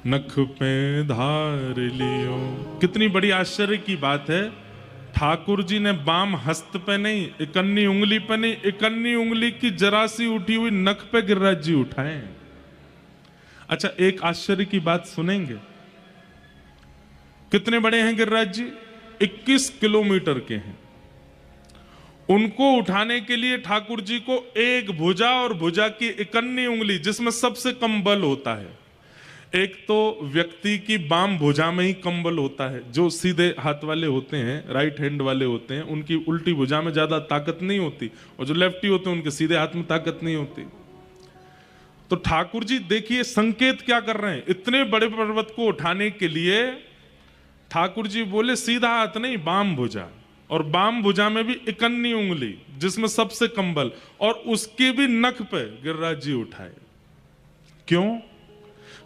नख पे धार लियो। कितनी बड़ी आश्चर्य की बात है, ठाकुर जी ने बाम हस्त पे नहीं, इकन्नी उंगली पे नहीं, इकन्नी उंगली की जरा सी उठी हुई नख पे गिरिराज जी उठाए। अच्छा, एक आश्चर्य की बात सुनेंगे। कितने बड़े हैं गिरिराज जी? 21 किलोमीटर के हैं। उनको उठाने के लिए ठाकुर जी को एक भुजा और भुजा की इकन्नी उंगली, जिसमें सबसे कम बल होता है, एक तो व्यक्ति की बाम भुजा में ही कम बल होता है। जो सीधे हाथ वाले होते हैं, राइट हैंड वाले होते हैं, उनकी उल्टी भुजा में ज्यादा ताकत नहीं होती, और जो लेफ्टी होते हैं उनके सीधे हाथ में ताकत नहीं होती। तो ठाकुर जी देखिए संकेत क्या कर रहे हैं। इतने बड़े पर्वत को उठाने के लिए ठाकुर जी बोले सीधा हाथ नहीं, बाम भुजा, और बाम भुजा में भी इकन्नी उंगली जिसमें सबसे कम बल, और उसके भी नख पे गिरिराज जी उठाए। क्यों?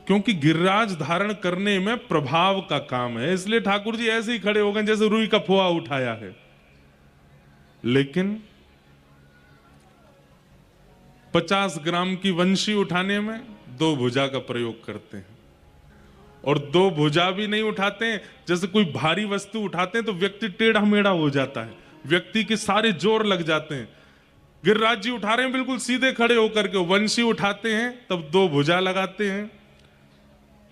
क्योंकि गिरिराज धारण करने में प्रभाव का काम है, इसलिए ठाकुर जी ऐसे ही खड़े हो गए जैसे रुई का फोआ उठाया है। लेकिन 50 ग्राम की वंशी उठाने में 2 भुजा का प्रयोग करते हैं, और 2 भुजा भी नहीं उठाते हैं। जैसे कोई भारी वस्तु उठाते हैं तो व्यक्ति टेढ़ा मेढ़ा हो जाता है, व्यक्ति के सारे जोर लग जाते हैं। गिरिराज जी उठा रहे हैं बिल्कुल सीधे खड़े होकर के, वंशी उठाते हैं तब 2 भुजा लगाते हैं,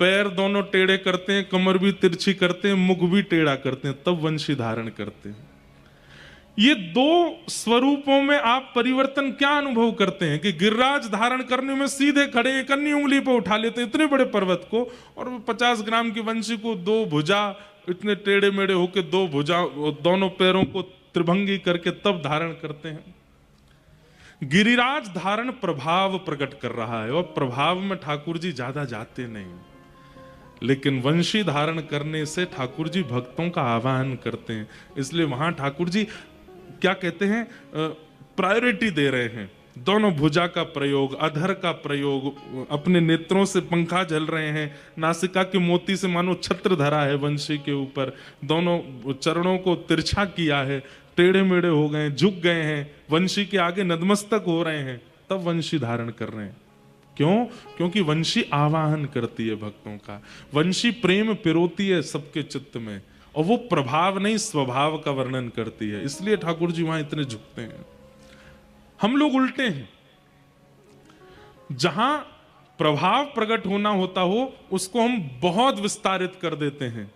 पैर दोनों टेढ़े करते हैं, कमर भी तिरछी करते हैं, मुख भी टेढ़ा करते हैं, तब वंशी धारण करते हैं। ये 2 स्वरूपों में आप परिवर्तन क्या अनुभव करते हैं कि गिरिराज धारण करने में सीधे खड़े इकन्नी उंगली पर उठा लेते हैं इतने बड़े पर्वत को, और 50 ग्राम की वंशी को 2 भुजा इतने टेढ़े मेढ़े होकर 2 भुजा दोनों पैरों को त्रिभंगी करके तब धारण करते हैं। गिरिराज धारण प्रभाव प्रकट कर रहा है, और प्रभाव में ठाकुर जी ज्यादा जाते नहीं, लेकिन वंशी धारण करने से ठाकुर जी भक्तों का आह्वान करते हैं। इसलिए वहां ठाकुर जी क्या कहते हैं, प्रायोरिटी दे रहे हैं। दोनों भुजा का प्रयोग, अधर का प्रयोग, अपने नेत्रों से पंखा झल रहे हैं, नासिका के मोती से मानो छत्र धरा है वंशी के ऊपर, दोनों चरणों को तिरछा किया है, टेढ़े मेढ़े हो गए, झुक गए हैं, वंशी के आगे नतमस्तक हो रहे हैं, तब वंशी धारण कर रहे हैं। क्यों? क्योंकि वंशी आवाहन करती है भक्तों का, वंशी प्रेम पिरोती है सबके चित्त में, और वो प्रभाव नहीं स्वभाव का वर्णन करती है। इसलिए ठाकुर जी वहां इतने झुकते हैं। हम लोग उल्टे हैं, जहां प्रभाव प्रकट होना होता हो उसको हम बहुत विस्तारित कर देते हैं,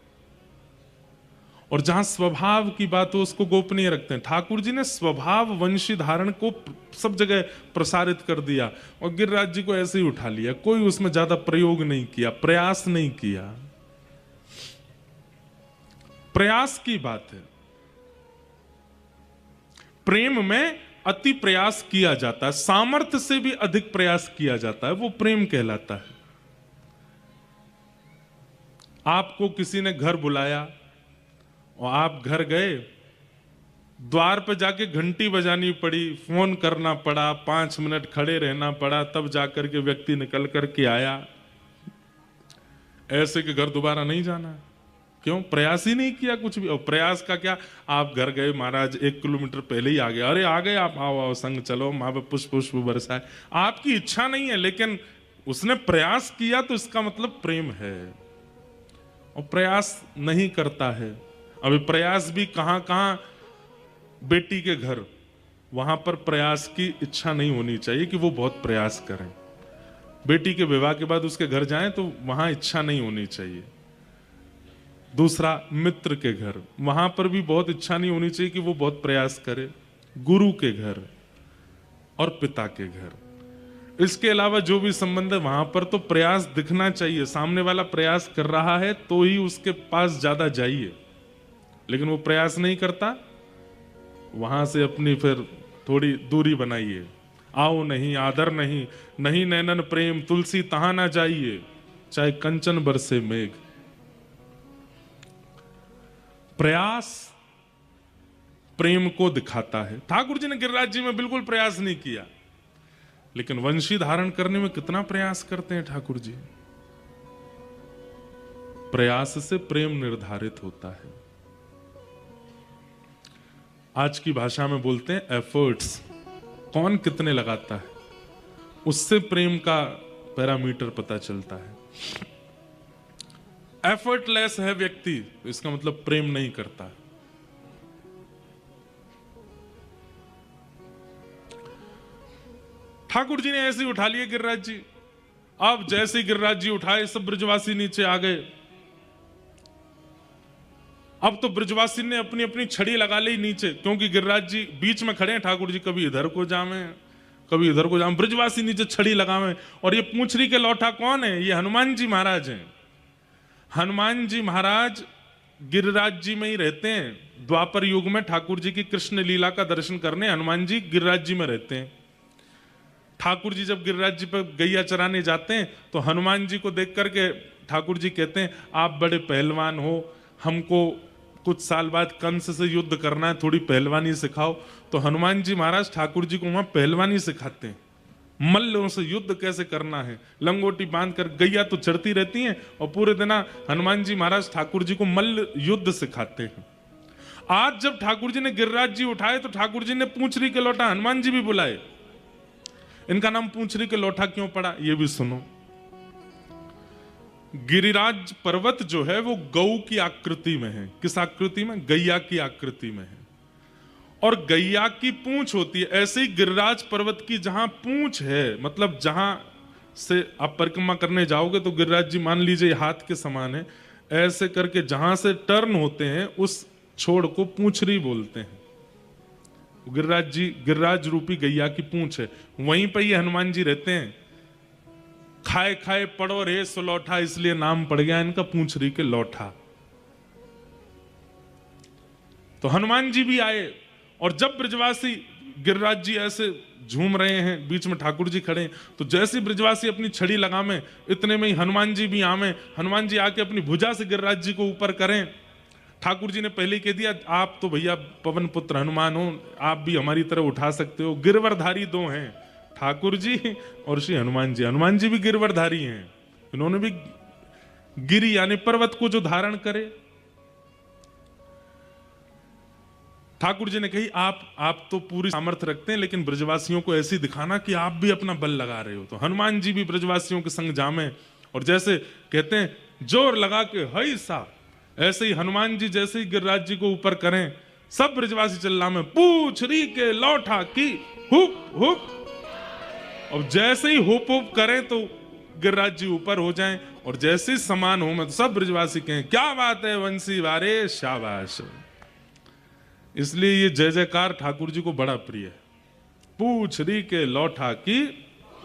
और जहां स्वभाव की बात हो उसको गोपनीय रखते हैं। ठाकुर जी ने स्वभाव वंशी धारण को सब जगह प्रसारित कर दिया, और गिरिराज जी को ऐसे ही उठा लिया, कोई उसमें ज्यादा प्रयोग नहीं किया, प्रयास नहीं किया। प्रयास की बात है, प्रेम में अति प्रयास किया जाता है, सामर्थ्य से भी अधिक प्रयास किया जाता है, वो प्रेम कहलाता है। आपको किसी ने घर बुलाया और आप घर गए, द्वार पर जाके घंटी बजानी पड़ी, फोन करना पड़ा, 5 मिनट खड़े रहना पड़ा, तब जाकर के व्यक्ति निकल करके आया। ऐसे के घर दोबारा नहीं जाना। क्यों? प्रयास ही नहीं किया कुछ भी। और प्रयास का क्या, आप घर गए, महाराज 1 किलोमीटर पहले ही आ गए, अरे आ गए आप, आओ आओ संग चलो, माँ बाप पुष्प पुष्प बरसाए। आपकी इच्छा नहीं है, लेकिन उसने प्रयास किया तो इसका मतलब प्रेम है। और प्रयास नहीं करता है, अभी प्रयास भी कहां कहां, बेटी के घर, वहां पर प्रयास की इच्छा नहीं होनी चाहिए कि वो बहुत प्रयास करें। बेटी के विवाह के बाद उसके घर जाएं तो वहां इच्छा नहीं होनी चाहिए। दूसरा, मित्र के घर, वहां पर भी बहुत इच्छा नहीं होनी चाहिए कि वो बहुत प्रयास करे। गुरु के घर और पिता के घर, इसके अलावा जो भी संबंध है वहां पर तो प्रयास दिखना चाहिए। सामने वाला प्रयास कर रहा है तो ही उसके पास ज्यादा जाइए, लेकिन वो प्रयास नहीं करता, वहां से अपनी फिर थोड़ी दूरी बनाइए। आओ नहीं, आदर नहीं, नहीं नैनन प्रेम, तुलसी तहां ना जाइए, चाहे कंचन बरसे मेघ। प्रयास प्रेम को दिखाता है। ठाकुर जी ने गिरिराज जी में बिल्कुल प्रयास नहीं किया, लेकिन वंशी धारण करने में कितना प्रयास करते हैं ठाकुर जी। प्रयास से प्रेम निर्धारित होता है। आज की भाषा में बोलते हैं एफर्ट्स, कौन कितने लगाता है, उससे प्रेम का पैरामीटर पता चलता है। एफर्टलेस है व्यक्ति, तो इसका मतलब प्रेम नहीं करता। ठाकुर जी ने ऐसे ही उठा लिए गिरिराज जी। अब जैसे ही गिरिराज जी उठाए, सब ब्रजवासी नीचे आ गए। अब तो ब्रजवासी ने अपनी अपनी छड़ी लगा ली नीचे, क्योंकि गिरिराज जी बीच में खड़े हैं। ठाकुर जी कभी इधर को जामे, कभी इधर को जामे, ब्रजवासी नीचे छड़ी लगावे। और ये पूंछड़ी के लौठा कौन है? ये हनुमान जी महाराज हैं। हनुमान जी महाराज गिरिराज जी में ही रहते हैं। द्वापर युग में ठाकुर जी की कृष्ण लीला का दर्शन करने हनुमान जी गिरिराज जी में रहते हैं। ठाकुर जी जब गिरिराज जी पर गैया चराने जाते हैं तो हनुमान जी को देख करके ठाकुर जी कहते हैं, आप बड़े पहलवान हो, हमको कुछ साल बाद कंस से युद्ध करना है, थोड़ी पहलवानी सिखाओ। तो हनुमान जी महाराज ठाकुर जी को वहां पहलवानी सिखाते हैं, मल्लों से युद्ध कैसे करना है। लंगोटी बांध कर गैया तो चढ़ती रहती हैं और पूरे दिन हनुमान जी महाराज ठाकुर जी को मल्ल युद्ध सिखाते हैं। आज जब ठाकुर जी ने गिरिराज जी उठाए तो ठाकुर जी ने पूंछड़ी के लौटा हनुमान जी भी बुलाए। इनका नाम पूंछड़ी के लौठा क्यों पड़ा, ये भी सुनो। गिरिराज पर्वत जो है वो गऊ की आकृति में है। किस आकृति में? गैया की आकृति में है। और गैया की पूंछ होती है। ऐसे ही गिरिराज पर्वत की जहां पूंछ है, मतलब जहां से आप परिक्रमा करने जाओगे तो गिरिराज जी मान लीजिए हाथ के समान है, ऐसे करके जहां से टर्न होते हैं उस छोड़ को पूंछड़ी बोलते हैं। गिरिराज जी गिरिराज रूपी गैया की पूंछ है, वहीं पर ये हनुमान जी रहते हैं। खाए खाए पड़ो रे सुलौठा, इसलिए नाम पड़ गया इनका पूंछड़ी के लौठा। तो हनुमान जी भी आए और जब ब्रजवासी गिरिराज जी ऐसे झूम रहे हैं, बीच में ठाकुर जी खड़े हैं, तो जैसे ब्रजवासी अपनी छड़ी लगावे इतने में ही हनुमान जी भी आवे। हनुमान जी आके अपनी भुजा से गिरिराज जी को ऊपर करें। ठाकुर जी ने पहले कह दिया, आप तो भैया पवन पुत्र हनुमान हो, आप भी हमारी तरह उठा सकते हो। गिरवरधारी दो हैं, ठाकुर जी और श्री हनुमान जी। हनुमान जी भी गिरवरधारी हैं, इन्होंने भी गिरी यानी पर्वत को जो धारण करे। ठाकुर जी ने कही, आप तो पूरी सामर्थ्य रखते हैं, लेकिन ब्रजवासियों को ऐसी दिखाना कि आप भी अपना बल लगा रहे हो। तो हनुमान जी भी ब्रजवासियों के संग जामे और जैसे कहते हैं जोर लगा के हई सा, ऐसे ही हनुमान जी जैसे ही गिरिराज जी को ऊपर करें, सब ब्रजवासी चिल्ला में पूंछड़ी के लौठा की हुप हुप। और जैसे ही हुप हुप करें तो गिरिराज जी ऊपर हो जाएं और जैसे ही समान हो में तो सब ब्रजवासी कहें, क्या बात है वंशी वारे, शाबाश। इसलिए ये जय जयकार ठाकुर जी को बड़ा प्रिय है। पूंछड़ी के लौठा की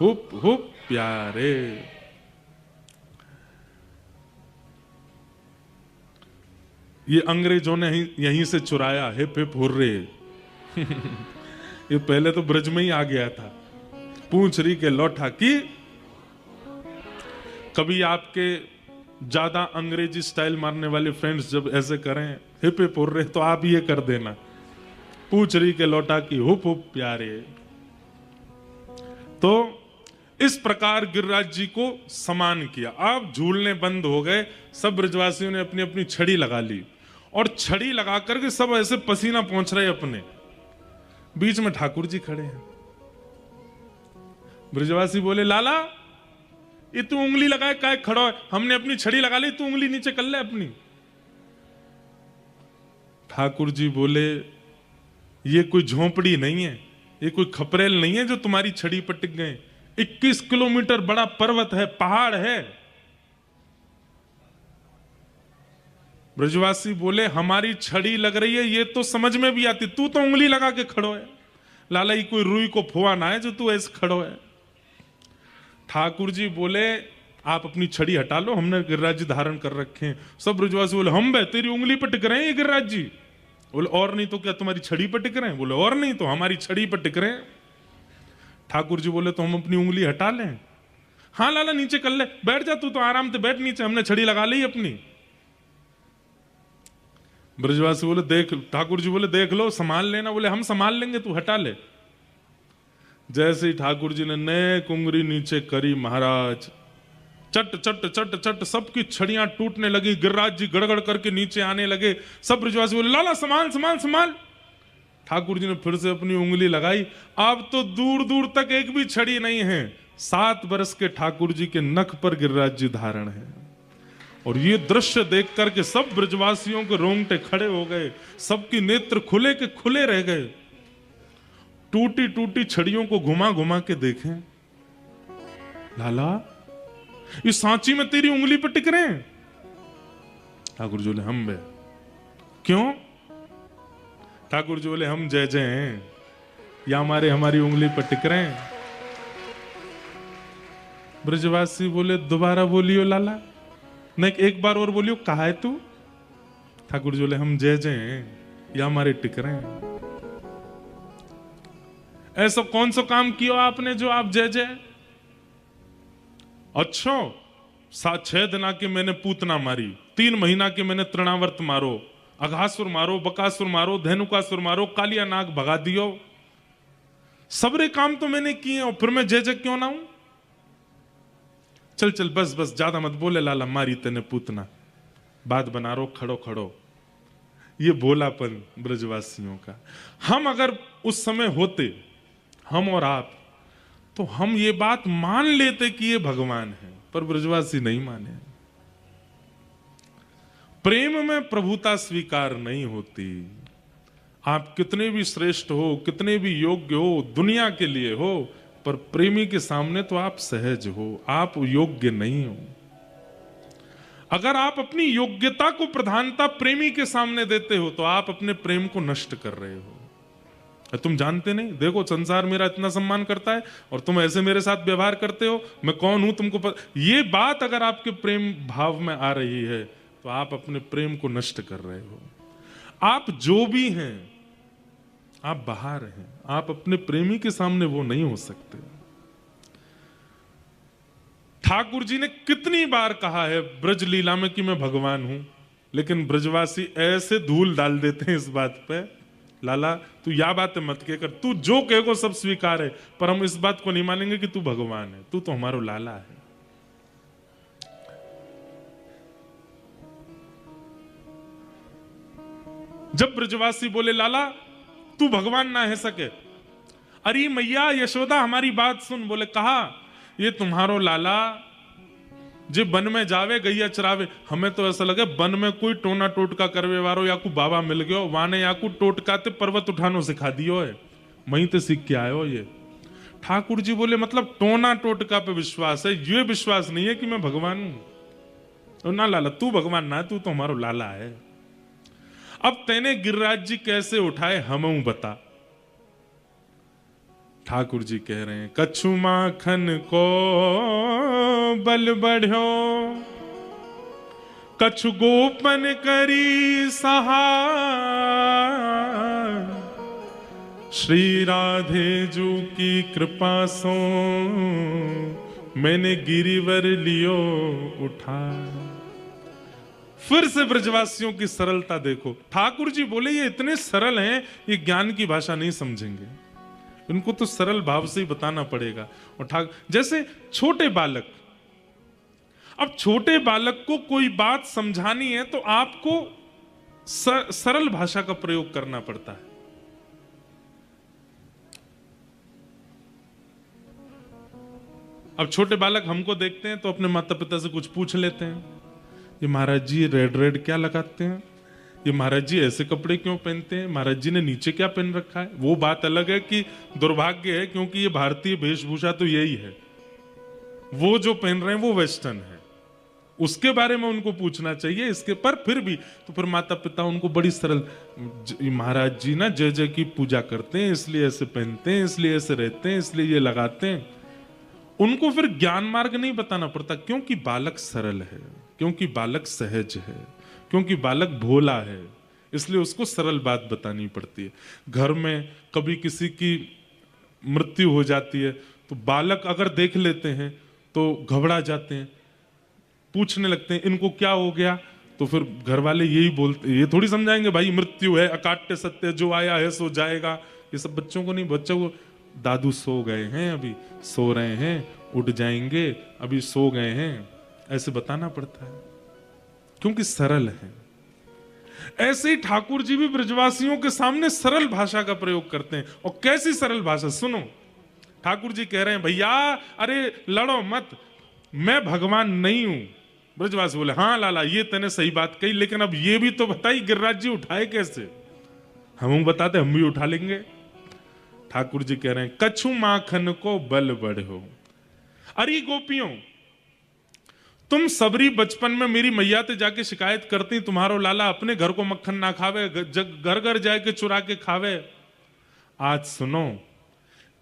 हुप हुप प्यारे। ये अंग्रेजों ने यहीं से चुराया, हिप हिप हुर्रे। ये पहले तो ब्रज में ही आ गया था। पूंछड़ी के लौठा की। कभी आपके ज्यादा अंग्रेजी स्टाइल मारने वाले फ्रेंड्स जब ऐसे करें हिप हिप हुर्रे, तो आप ये कर देना, पूंछड़ी के लौठा की हुप हुप प्यारे। तो इस प्रकार गिरिराज जी को समान किया। अब झूलने बंद हो गए, सब ब्रजवासियों ने अपनी अपनी छड़ी लगा ली और छड़ी लगा करके सब ऐसे पसीना पहुंच रहे अपने। बीच में ठाकुर जी खड़े हैं। ब्रजवासी बोले, लाला ये तू उंगली लगाए काय खड़ा है? हमने अपनी छड़ी लगा ली, तू उंगली नीचे कर ले अपनी। ठाकुर जी बोले, ये कोई झोंपड़ी नहीं है, ये कोई खपरेल नहीं है जो तुम्हारी छड़ी पर टिक गए। 21 किलोमीटर बड़ा पर्वत है, पहाड़ है। ब्रजवासी बोले, हमारी छड़ी लग रही है ये तो समझ में भी आती, तू तो उंगली लगा के खड़ो है। लाला ये कोई रुई को फुआ ना है जो तू ऐसे खड़ो है। ठाकुर जी बोले, आप अपनी छड़ी हटा लो, हमने गिरिराज जी धारण कर रखे हैं। सब ब्रजवासी बोले, हम बे तेरी उंगली पर टिक रहे हैं ये गिरिराज जी। बोले, और नहीं तो क्या तुम्हारी छड़ी पर टिक रहे हैं? बोले, और नहीं तो हमारी छड़ी पर टिक रहे हैं। ठाकुर जी बोले, तो हम अपनी उंगली हटा लें? हाँ लाला नीचे कर ले, बैठ जा तू तो आराम से बैठ नीचे, हमने छड़ी लगा ली अपनी। ब्रजवासी बोले, देख, ठाकुर जी बोले, देख लो संभाल लेना। बोले, हम संभाल लेंगे, तू हटा ले। जैसे ही ठाकुर जी ने नेक उंगली नीचे करी, महाराज चट चट चट चट सबकी छड़ियां टूटने लगी। गिरिराज जी गड़गड़ करके नीचे आने लगे। सब ब्रजवासी बोले, लाला संभाल संभाल संभाल। ठाकुर जी ने फिर से अपनी उंगली लगाई। अब तो दूर दूर तक एक भी छड़ी नहीं है। 7 वर्ष के ठाकुर जी के नख पर गिरिराज जी धारण है। और ये दृश्य देख करके सब ब्रजवासियों के रोंगटे खड़े हो गए, सबकी नेत्र खुले के खुले रह गए। टूटी टूटी छड़ियों को घुमा घुमा के देखें, लाला ये सांची में तेरी उंगली पर टिक रहे हैं। ठाकुर जी बोले हम बे। क्यों? ठाकुर जी बोले हम जय जय हैं या हमारी उंगली पर टिक रहे हैं। ब्रजवासी बोले दोबारा बोलियो लाला, नहीं एक बार और बोलियो, कहा है तू? ठाकुर जी बोले हम जय जय हैं या हमारे टिक रहे हैं। ऐसा कौन सा काम किया आपने जो आप जय जय? अच्छा 6 दिन के मैंने पूतना मारी, 3 महीना के मैंने तृणावर्त मारो, अघासुर मारो, बकासुर मारो, धेनुकासुर मारो, कालिया नाग भगा दियो, सबरे काम तो मैंने किए और फिर मैं जय जय क्यों ना हूं? चल चल बस बस ज्यादा मत बोले लाला, मारी तेने पूतना, बात बना रो, खड़ो खड़ो। ये भोलापन ब्रजवासियों का। हम अगर उस समय होते, हम और आप, तो हम ये बात मान लेते कि ये भगवान है, पर ब्रजवासी नहीं माने। प्रेम में प्रभुता स्वीकार नहीं होती। आप कितने भी श्रेष्ठ हो, कितने भी योग्य हो दुनिया के लिए हो, पर प्रेमी के सामने तो आप सहज हो, आप योग्य नहीं हो। अगर आप अपनी योग्यता को प्रधानता प्रेमी के सामने देते हो तो आप अपने प्रेम को नष्ट कर रहे हो। तुम जानते नहीं, देखो संसार मेरा इतना सम्मान करता है और तुम ऐसे मेरे साथ व्यवहार करते हो, मैं कौन हूं तुमको ये बात अगर आपके प्रेम भाव में आ रही है तो आप अपने प्रेम को नष्ट कर रहे हो। आप जो भी हैं, आप बाहर हैं, आप अपने प्रेमी के सामने वो नहीं हो सकते। ठाकुर जी ने कितनी बार कहा है ब्रज लीला में कि मैं भगवान हूं, लेकिन ब्रजवासी ऐसे धूल डाल देते हैं इस बात पे, लाला तू या बात मत कह कर, तू जो कहेगो सब स्वीकार है, पर हम इस बात को नहीं मानेंगे कि तू भगवान है, तू तो हमारा लाला है। जब ब्रजवासी बोले लाला तू भगवान ना है सके, अरे मैया यशोदा हमारी बात सुन, बोले कहा ये तुम्हारो लाला जे वन में जावे गैया चरावे। हमें तो ऐसा लगे वन में कोई टोना टोटका करवे वारो या को बाबा मिल गयो, वाने या को टोटकाते पर्वत उठानो सिखा दियो है, वहीं ते सीख के आयो ये। ठाकुर जी बोले मतलब टोना टोटका पे विश्वास है, ये विश्वास नहीं है कि मैं भगवान हूं। ना लाला तू भगवान ना, तू तो हमारा लाला है। अब तेने गिरिराज जी कैसे उठाए हम बता। ठाकुर जी कह रहे हैं कछु माखन को बल बढ़ो, कछु गोपन करी सहाय, श्री राधे जू की कृपा सो मैंने गिरिवर लियो उठा। फिर से ब्रजवासियों की सरलता देखो। ठाकुर जी बोले ये इतने सरल हैं, ये ज्ञान की भाषा नहीं समझेंगे, इनको तो सरल भाव से ही बताना पड़ेगा। और जैसे छोटे बालक, अब छोटे बालक को कोई बात समझानी है तो आपको सरल भाषा का प्रयोग करना पड़ता है। अब छोटे बालक हमको देखते हैं तो अपने माता पिता से कुछ पूछ लेते हैं, ये महाराज जी रेड रेड क्या लगाते हैं, ये महाराज जी ऐसे कपड़े क्यों पहनते हैं, महाराज जी ने नीचे क्या पहन रखा है। वो बात अलग है कि दुर्भाग्य है क्योंकि ये भारतीय वेशभूषा तो यही है, वो जो पहन रहे हैं वो वेस्टर्न है, उसके बारे में उनको पूछना चाहिए। इसके पर फिर भी तो फिर माता पिता उनको बड़ी सरल, महाराज जी ना जय जय की पूजा करते हैं इसलिए ऐसे पहनते हैं, इसलिए ऐसे रहते हैं, इसलिए ये लगाते हैं। उनको फिर ज्ञान मार्ग नहीं बताना पड़ता, क्योंकि बालक सरल है, क्योंकि बालक सहज है, क्योंकि बालक भोला है, इसलिए उसको सरल बात बतानी पड़ती है। घर में कभी किसी की मृत्यु हो जाती है तो बालक अगर देख लेते हैं तो घबरा जाते हैं, पूछने लगते हैं इनको क्या हो गया, तो फिर घर वाले यही बोलते, ये थोड़ी समझाएंगे भाई मृत्यु है, अकाट्य सत्य, जो आया है सो जाएगा। ये सब बच्चों को नहीं, बच्चों को दादू सो गए हैं, अभी सो रहे हैं, उठ जाएंगे, अभी सो गए हैं, ऐसे बताना पड़ता है क्योंकि सरल है। ऐसे ही ठाकुर जी भी ब्रजवासियों के सामने सरल भाषा का प्रयोग करते हैं। और कैसी सरल भाषा सुनो, ठाकुर जी कह रहे हैं भैया अरे लड़ो मत, मैं भगवान नहीं हूं, ब्रजवासी बोले हाँ लाला ये तूने सही बात कही, लेकिन अब ये भी तो बताई गिरिराज जी उठाए कैसे? हम बताते हम भी उठा लेंगे। ठाकुर जी कह रहे हैं कछु माखन को बल बढ़ो। अरे गोपियों, तुम सबरी बचपन में मेरी मैया ते जाके शिकायत करती तुम्हारो लाला अपने घर को मक्खन ना खावे, घर घर जाके चुरा के खावे। आज सुनो,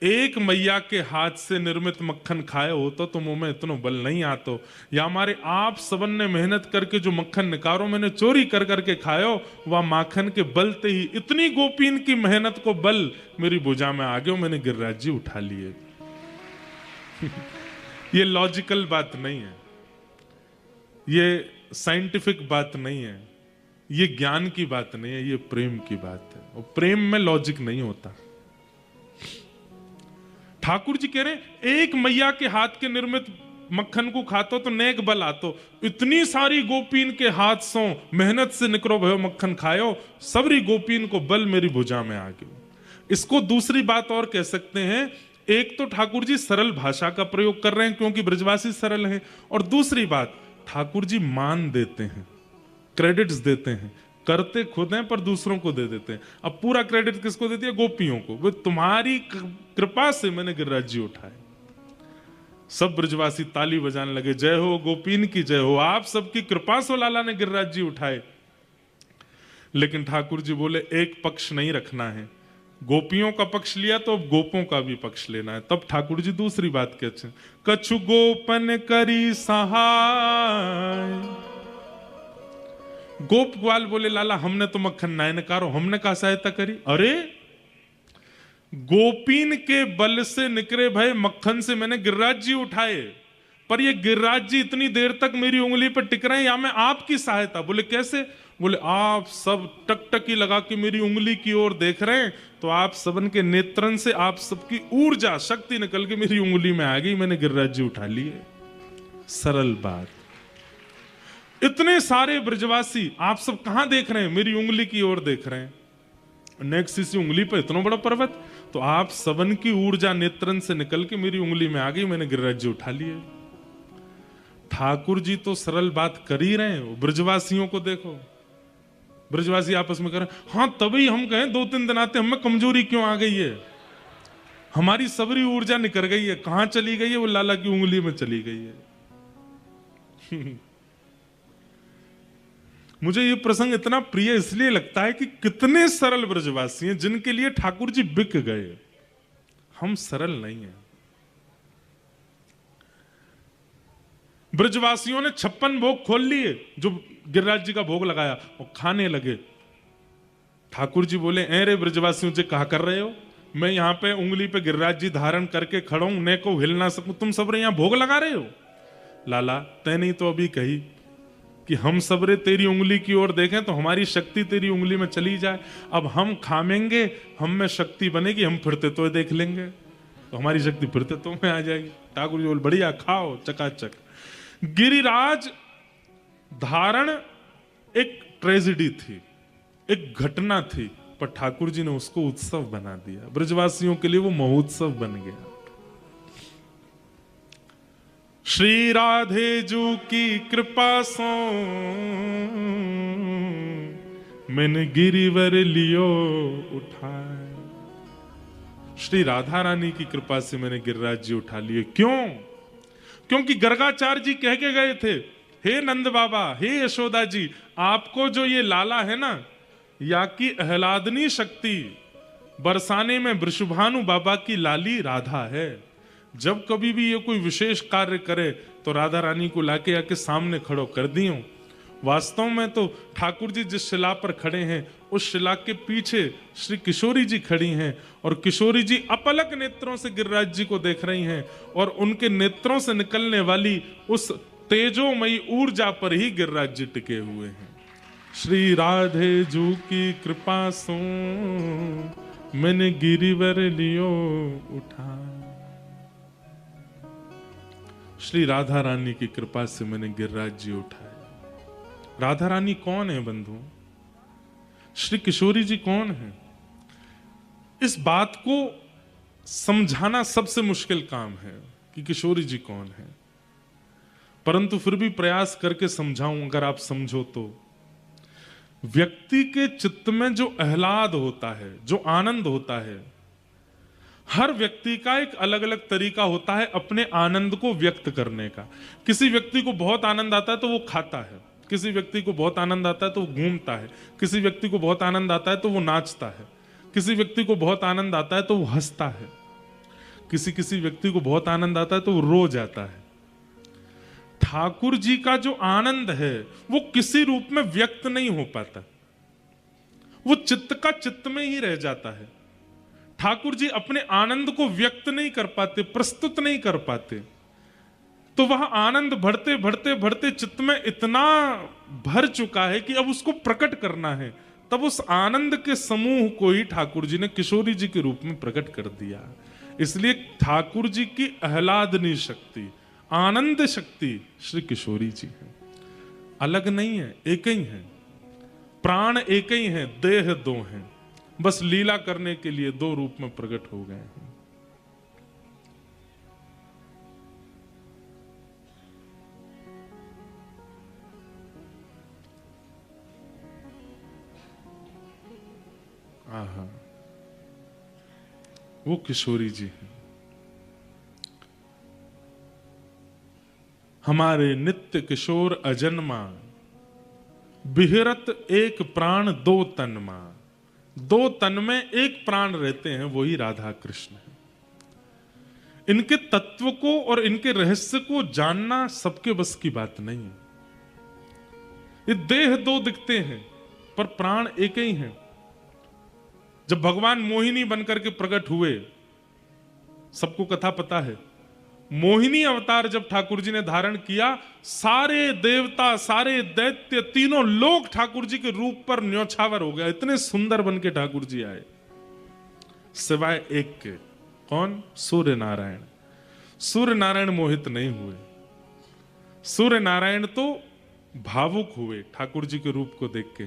एक मैया के हाथ से निर्मित मक्खन खाए हो तो मुंह में इतना बल नहीं आतो, या हमारे आप सबन ने मेहनत करके जो मक्खन निकारो मैंने चोरी कर करके खायो, वह माखन के बलते ही इतनी गोपीन की मेहनत को बल मेरी भुजा में आ गयो, मैंने गिरिराज जी उठा लिए। ये लॉजिकल बात नहीं है, ये साइंटिफिक बात नहीं है, ये ज्ञान की बात नहीं है, ये प्रेम की बात है। और प्रेम में लॉजिक नहीं होता। ठाकुर जी कह रहे एक मैया के हाथ के निर्मित मक्खन को खातो तो नेक बल आतो, इतनी सारी गोपीन के हाथ सो मेहनत से निकरो भयो मक्खन खायो, सबरी गोपीन को बल मेरी भुजा में आ गयो। इसको दूसरी बात और कह सकते हैं, एक तो ठाकुर जी सरल भाषा का प्रयोग कर रहे हैं क्योंकि ब्रजवासी सरल हैं, और दूसरी बात ठाकुर जी मान देते हैं, क्रेडिट्स देते हैं, करते खुद हैं पर दूसरों को दे देते हैं। अब पूरा क्रेडिट किसको देती है? गोपियों को। वो तुम्हारी कृपा से मैंने गिरिराज जी उठाए। सब ब्रजवासी ताली बजाने लगे, जय हो गोपीन की जय हो, आप सबकी कृपा से लाला ने गिरिराज जी उठाए। लेकिन ठाकुर जी बोले एक पक्ष नहीं रखना है, गोपियों का पक्ष लिया तो अब गोपों का भी पक्ष लेना है। तब ठाकुर जी दूसरी बात कहते हैं, कछु गोपन करी सहाय। गोप ग्वाल बोले लाला हमने तो मक्खन नाय नकारो, हमने कहा सहायता करी? अरे गोपीन के बल से निकरे भय मक्खन से मैंने गिरिराज जी उठाए, पर ये गिरिराज जी इतनी देर तक मेरी उंगली पर टिक रहे हैं, या मैं आपकी सहायता? बोले कैसे? बोले आप सब टकटकी लगा के मेरी उंगली की ओर देख रहे हैं, तो आप सबन के नेत्रन से आप सबकी ऊर्जा शक्ति निकल के मेरी उंगली में आ गई, मैंने गिरिराज जी उठा लिए। सरल बात। इतने सारे ब्रजवासी आप सब कहां देख रहे हैं? मेरी उंगली की ओर देख रहे हैं। नेक्स्ट इसी उंगली पर इतना बड़ा पर्वत, तो आप सबन की ऊर्जा नेत्रन से निकल के मेरी उंगली में आ गई, मैंने गिरिराज जी उठा लिए। ठाकुर जी तो सरल बात कर ही रहे हैं, ब्रजवासियों को देखो, ब्रजवासी आपस में कह रहे हैं हाँ तभी हम कहें 2-3 दिन आते हमें कमजोरी क्यों आ गई है, हमारी सबरी ऊर्जा निकल गई है, कहां चली गई है? वो लाला की उंगली में चली गई है। मुझे ये प्रसंग इतना प्रिय इसलिए लगता है कि कितने सरल ब्रजवासी हैं जिनके लिए ठाकुर जी बिक गए। हम सरल नहीं हैं। ब्रजवासियों ने 56 भोग खोल लिए, जो गिरिराज जी का भोग लगाया, और खाने लगे। ठाकुर जी बोले ए रे ब्रजवासियों से कहा कर रहे हो, मैं यहां पे उंगली पे गिरिराज जी धारण करके खड़ा हूं, ने को हिल ना सकूं, तुम सब यहां भोग लगा रहे हो? लाला तैने तो अभी कही कि हम सबरे तेरी उंगली की ओर देखें तो हमारी शक्ति तेरी उंगली में चली जाए, अब हम खामेंगे, हम में शक्ति बनेगी, हम फिरते तो देख लेंगे, तो हमारी शक्ति फिरते तो में आ जाएगी। ठाकुर जी बोले बढ़िया खाओ चकाचक। गिरिराज धारण एक ट्रेजेडी थी, एक घटना थी, पर ठाकुर जी ने उसको उत्सव बना दिया। ब्रजवासियों के लिए वो महोत्सव बन गया। श्री राधे जू की कृपा सो मैंने गिरिवर लियो उठाए। श्री राधा रानी की कृपा से मैंने गिरिराज जी उठा लिए। क्यों? क्योंकि गर्गाचार्य जी कह के गए थे, हे नंद बाबा, हे यशोदा जी, आपको जो ये लाला है ना, या की आह्लादनी शक्ति बरसाने में वृषभानु बाबा की लाली राधा है। जब कभी भी ये कोई विशेष कार्य करे तो राधा रानी को लाके आके सामने खड़ो कर दियो। वास्तव में तो ठाकुर जी जिस शिला पर खड़े हैं उस शिला के पीछे श्री किशोरी जी खड़ी हैं, और किशोरी जी अपलक नेत्रों से गिरिराज जी को देख रही हैं, और उनके नेत्रों से निकलने वाली उस तेजोमयी ऊर्जा पर ही गिरिराज जी टिके हुए हैं। श्री राधे जू की कृपा सो मैंने गिरिवर लियो उठा। श्री राधा रानी की कृपा से मैंने गिरिराज जी उठाए। राधा रानी कौन है बंधु? श्री किशोरी जी कौन है? इस बात को समझाना सबसे मुश्किल काम है कि किशोरी जी कौन है। परंतु फिर भी प्रयास करके समझाऊं, अगर आप समझो तो। व्यक्ति के चित्त में जो आह्लाद होता है, जो आनंद होता है, हर व्यक्ति का एक अलग अलग तरीका होता है अपने आनंद को व्यक्त करने का। किसी व्यक्ति को बहुत आनंद आता है तो वो खाता है, किसी व्यक्ति को बहुत आनंद आता है तो वो घूमता है, किसी व्यक्ति को बहुत आनंद आता है तो वो नाचता है, किसी व्यक्ति को बहुत आनंद आता है तो वो हंसता है, किसी व्यक्ति को बहुत आनंद आता है तो वो रो जाता है। ठाकुर जी का जो आनंद है वो किसी रूप में व्यक्त नहीं हो पाता, वो चित्त का चित्त में ही रह जाता है। ठाकुर जी अपने आनंद को व्यक्त नहीं कर पाते, प्रस्तुत नहीं कर पाते, तो वह आनंद बढ़ते बढ़ते बढ़ते चित्त में इतना भर चुका है कि अब उसको प्रकट करना है। तब उस आनंद के समूह को ही ठाकुर जी ने किशोरी जी के रूप में प्रकट कर दिया। इसलिए ठाकुर जी की आह्लादनी शक्ति, आनंद शक्ति श्री किशोरी जी है, अलग नहीं है, एक ही है। प्राण एक ही है, देह दो हैं, बस लीला करने के लिए दो रूप में प्रकट हो गए हैं। आहा, वो किशोरी जी हैं, हमारे नित्य किशोर अजन्मा, बिहरत एक प्राण दो तनमा। दो तन में एक प्राण रहते हैं, वही राधा कृष्ण है। इनके तत्व को और इनके रहस्य को जानना सबके बस की बात नहीं है। ये देह दो दिखते हैं पर प्राण एक ही है। जब भगवान मोहिनी बनकर के प्रकट हुए, सबको कथा पता है, मोहिनी अवतार जब ठाकुर जी ने धारण किया, सारे देवता, सारे दैत्य, तीनों लोग ठाकुर जी के रूप पर न्योछावर हो गया। इतने सुंदर बन के ठाकुर जी आए, सिवाय एक के। कौन? सूर्य नारायण। सूर्य नारायण मोहित नहीं हुए। सूर्य नारायण तो भावुक हुए ठाकुर जी के रूप को देख के,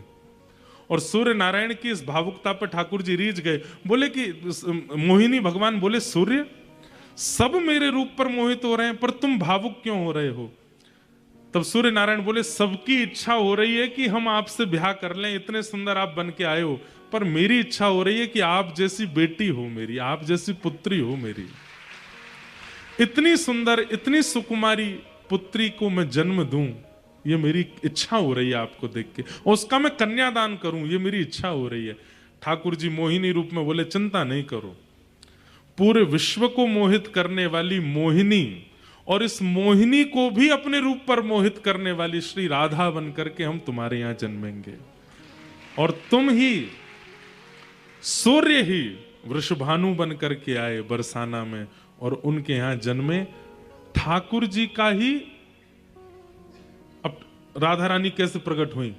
और सूर्य नारायण की इस भावुकता पर ठाकुर जी रीझ गए। बोले कि मोहिनी भगवान बोले, सूर्य सब मेरे रूप पर मोहित हो रहे हैं, पर तुम भावुक क्यों हो रहे हो? तब सूर्य नारायण बोले, सबकी इच्छा हो रही है कि हम आपसे ब्याह कर लें, इतने सुंदर आप बन के आए हो, पर मेरी इच्छा हो रही है कि आप जैसी बेटी हो मेरी, आप जैसी पुत्री हो मेरी। इतनी सुंदर, इतनी सुकुमारी पुत्री को मैं जन्म दूं, ये मेरी इच्छा हो रही है आपको देख के, और उसका मैं कन्यादान करूं, ये मेरी इच्छा हो रही है। ठाकुर जी मोहिनी रूप में बोले, चिंता नहीं करो, पूरे विश्व को मोहित करने वाली मोहिनी और इस मोहिनी को भी अपने रूप पर मोहित करने वाली श्री राधा बन करके हम तुम्हारे यहां जन्मेंगे, और तुम ही सूर्य ही वृषभानु बन करके आए बरसाना में, और उनके यहां जन्मे। ठाकुर जी का ही अब राधा रानी कैसे प्रकट हुई?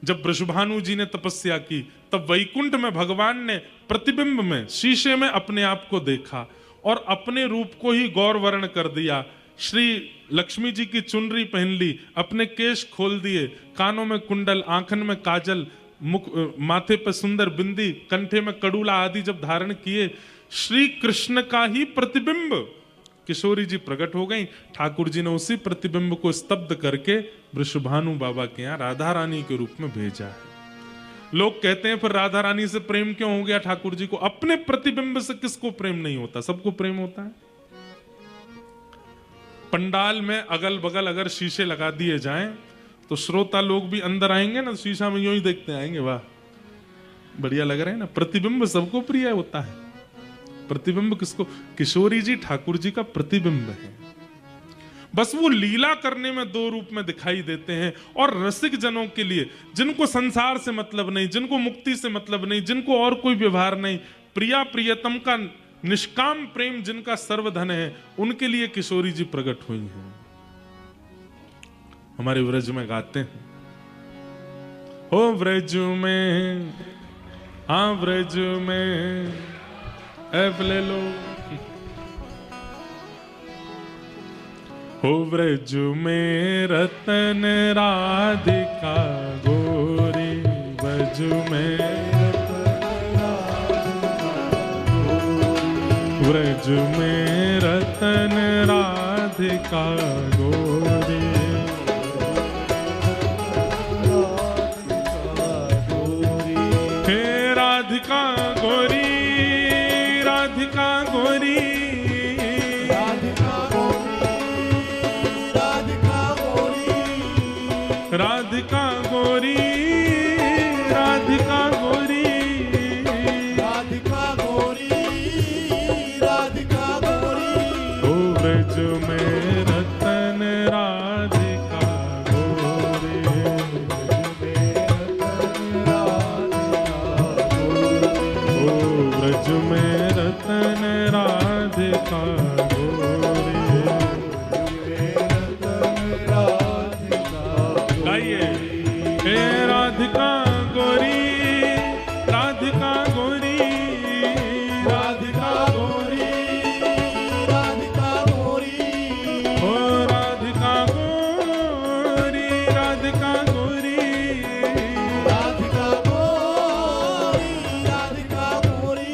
जब वृषभानु जी ने तपस्या की, तब वैकुंठ में भगवान ने प्रतिबिंब में, शीशे में अपने आप को देखा और अपने रूप को ही गौर वर्ण कर दिया। श्री लक्ष्मी जी की चुनरी पहन ली, अपने केश खोल दिए, कानों में कुंडल, आंखन में काजल, मुख माथे पर सुंदर बिंदी, कंठे में कड़ूला आदि जब धारण किए, श्री कृष्ण का ही प्रतिबिंब किशोरी जी प्रकट हो गई। ठाकुर जी ने उसी प्रतिबिंब को स्तब्ध करके वृषभानु बाबा के यहाँ राधा रानी के रूप में भेजा है। लोग कहते हैं फिर राधा रानी से प्रेम क्यों हो गया ठाकुर जी को? अपने प्रतिबिंब से किसको प्रेम नहीं होता? सबको प्रेम होता है। पंडाल में अगल बगल अगर शीशे लगा दिए जाएं तो श्रोता लोग भी अंदर आएंगे ना, शीशा में यूं ही देखते आएंगे, वाह बढ़िया लग रहे हैं ना। प्रतिबिंब सबको प्रिय होता है। प्रतिबिंब किसको? किशोरी जी ठाकुर जी का प्रतिबिंब है। बस वो लीला करने में दो रूप में दिखाई देते हैं, और रसिक जनों के लिए, जिनको संसार से मतलब नहीं, जिनको मुक्ति से मतलब नहीं, जिनको और कोई व्यवहार नहीं, प्रिया प्रियतम का निष्काम प्रेम जिनका सर्वधन है, उनके लिए किशोरी जी प्रकट हुई हैं। हमारे व्रज में गाते हैं, हो व्रज में, हाँ व्रज में ले लो, हो व्रज में रतन राधिका गोरी, व्रज में व्रज में रतन राधिका गोरी, राधिका गोरी, राधिका गोरी, राधिका गोरी, राधिका गोरी। ओ ब्रज में रतन राधिका गोरी, ओ ब्रज में रतन राधिका गोरी। गाइए, हे राधिका गोरी, राधिका गोरी, राधिका गोरी, राधिका गोरी, ओ राधिका गोरी, राधिका गोरी, राधिका गोरी, राधिका गोरी।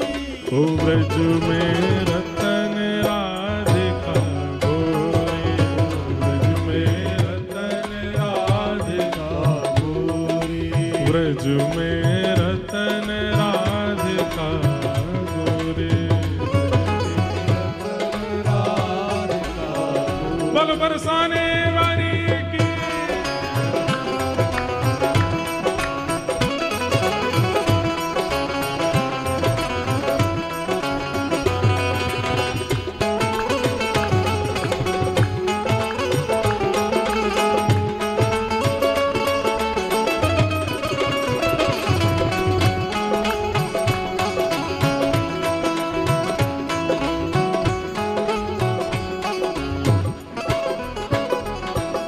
ओ ब्रज में रतन राधिका गोरी, ब्रज में रतन राधिका गोरी, ब्रज में रतन राधिका गोरी। बल बरसाने वाली की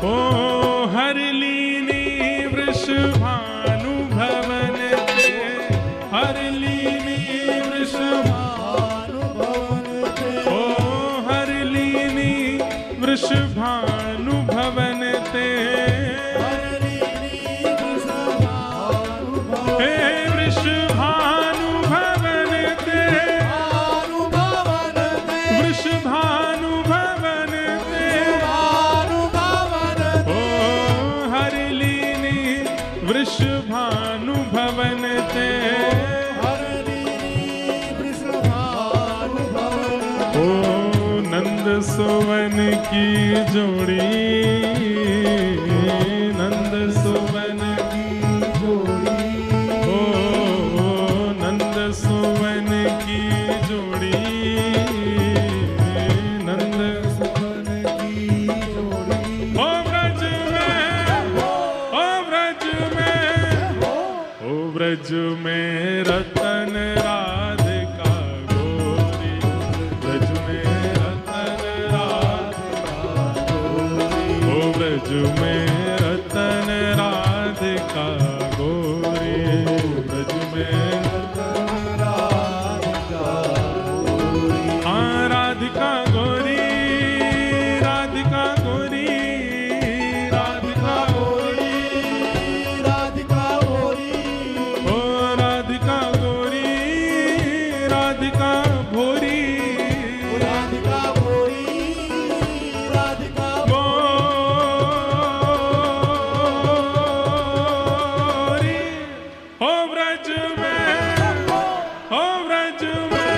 ओ हरलीनी वृषभानु भवन ते, हरलीनी वृषभानु भवन ते, ओ हरलीनी वृषभानु भवन ते, हे वृषभानु भवन ते, वृषभानु भवन ते, ओ हरलीनी वृषभानु भवन ते, ओ नंद सुवन की जोड़ी, नंद सुवन की जोड़ी, ओ नंद सुवन की जोड़ी, नंद सुवन की जोड़ी। ओ ब्रज में, ओ ब्रज में, ओ ब्रज में रतन राधिका गोरी, ब्रज में रतन राधिका गोरी, ओ ब्रज में रतन राधिका गोरी, ब्रज में रतन राधिका गोरी। हाँ राधिका गोरी, राधिका गोरी, राधिका गोरी, राधिका गोरी, ओ राधिका गोरी, राधिका भोरी, राधिका गोरी, राधिका गोरी, ओ ब्रज में, ओ ब्रज में,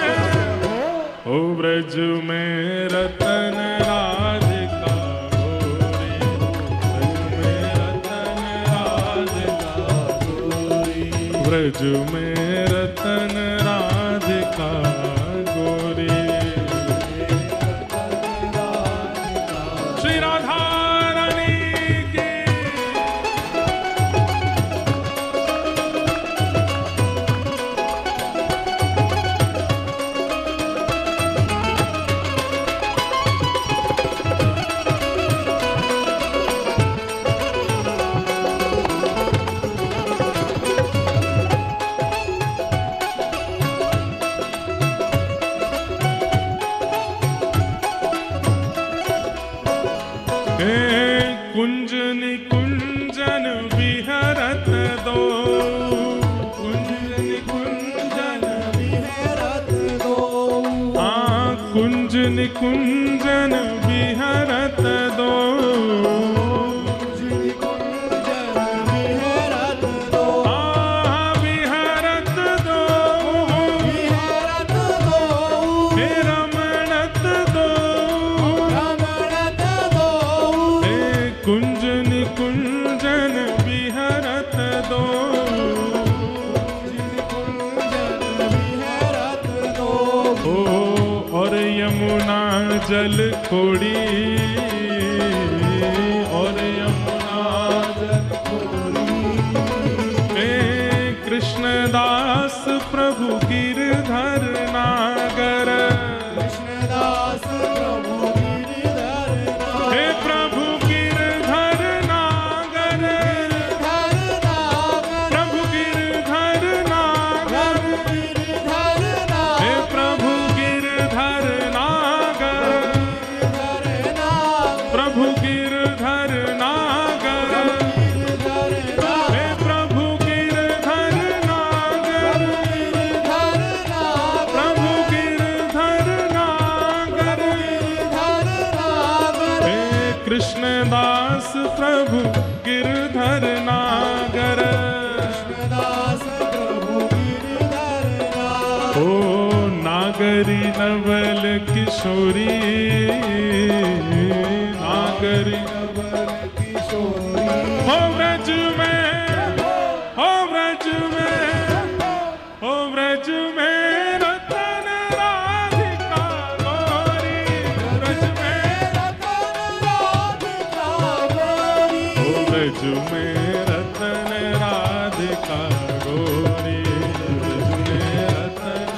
ओ ब्रज में रतन राधिका गोरी, ब्रज में रतन राधिका गोरी, ब्रज में रतन राधिका गोरी। श्री राधा रानी की कुंज निकुंजन विहरत दो, कुंज निकुंजन विहरत दो, कुंज निकुंजन विहरत दो, विहरत दो, विहरत दो, विहरत दो, हे रमणत दो, रमणत दो, हे कुंज निकुंजन विहरत दो, हो और यमुना जल खोड़ी, और यमुना जल खोड़ी। हे कृष्णदास प्रभु गिरधर नागर, कृष्णदास प्रभु गिरधर नागर, हे प्रभु गिरधर नागर, प्रभु गिरधर नागर, हे प्रभु गिरधर नागर, प्रभु गिरधर नागर, हे प्रभु गिरधर नागर, प्रभु गिरधर नागर, हे कृष्णदास प्रभु गिरधर नागर, कृष्णदास प्रभु गिरधर नागर, ओ नागरी नवल किशोरी, नागरी किशोरी, हो व्रज में, हो व्रज में, हो व्रज में रतन राधिका गौरी, व्रज में, हो व्रज में रतन राधिका गौरी, व्रज में रतन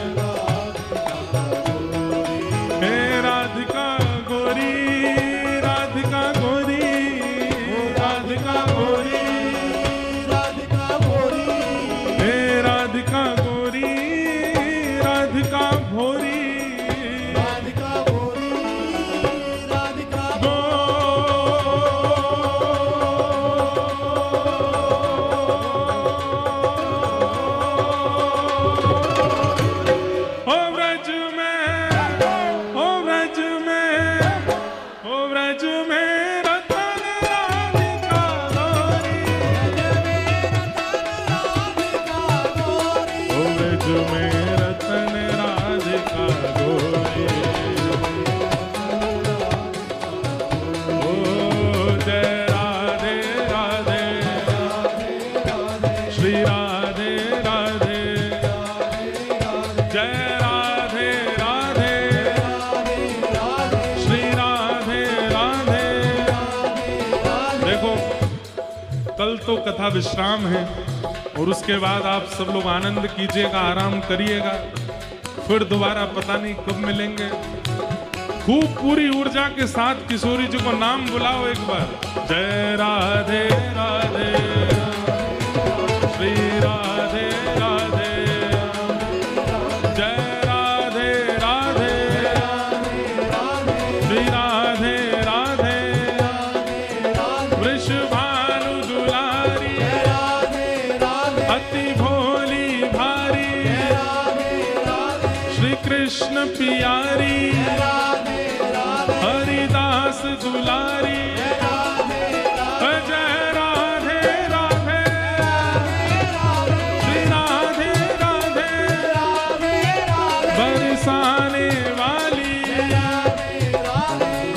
हे राधिका गौरी, राधिका गौरी, राधिका गौरी, राधिका गोरी, हे राधिका गौरी, राधिका भोरी, राधिका गोरी, राधिका गो हो व्रज में, हो व्रज में, हो व्रज में रतन राधिका गौरी, हो व्रज में रतन राधिका गौरी, ओ जय राधे राधे, श्री राधे राधे, जय राधे राधे, श्री राधे राधे। देखो कल तो कथा विश्राम है और उसके बाद आप सब लोग आनंद कीजिएगा, आराम करिएगा, फिर दोबारा पता नहीं कब मिलेंगे। खूब पूरी ऊर्जा के साथ किशोरी जी को नाम बुलाओ एक बार, जय राधे राधे, श्री राधे राधे, जय राधे राधे, श्री राधे राधे, वृषभानु दुलारी, अति भोली भारी, श्री कृष्ण पियारी, हरिदास दुलारी, जय राधे राधे, श्री राधे राधे, बरसाने वाली,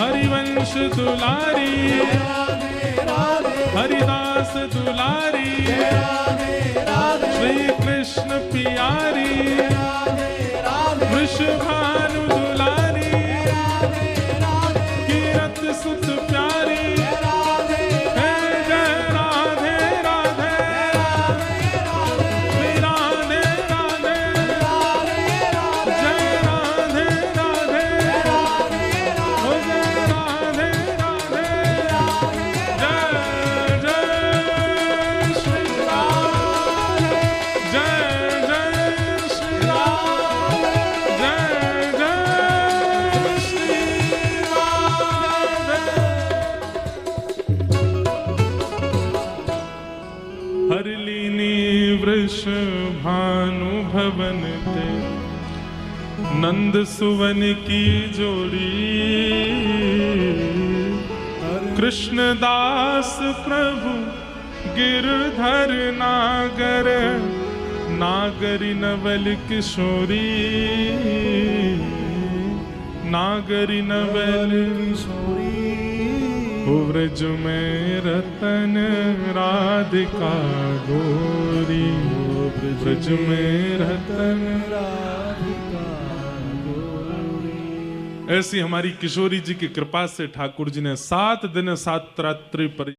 हरिवंश दुलारी, हरिदास दुलारी, श्री कृष्ण पियारी, वृषभानु दुलारी, कीरत सुत प्यारी, हे जय राधे राधे, श्री राधे राधे, जय राधे राधे, हो जय राधे राधे, जय जय श्री राम, जय जय श्री राम, जय जय श्री राधे। हरलीनी वृष भानु भवन ते नंद सुवन की जोड़ी, कृष्णदास प्रभु गिरधर नागर, नागरी नवल किशोरी, नागरी नवल किशोरी, हो व्रज में रतन राधिका गोरी, व्रज में रतन। राधिका गोरी। ऐसी हमारी किशोरी जी की कृपा से ठाकुर जी ने 7 दिन 7 रात्रि पर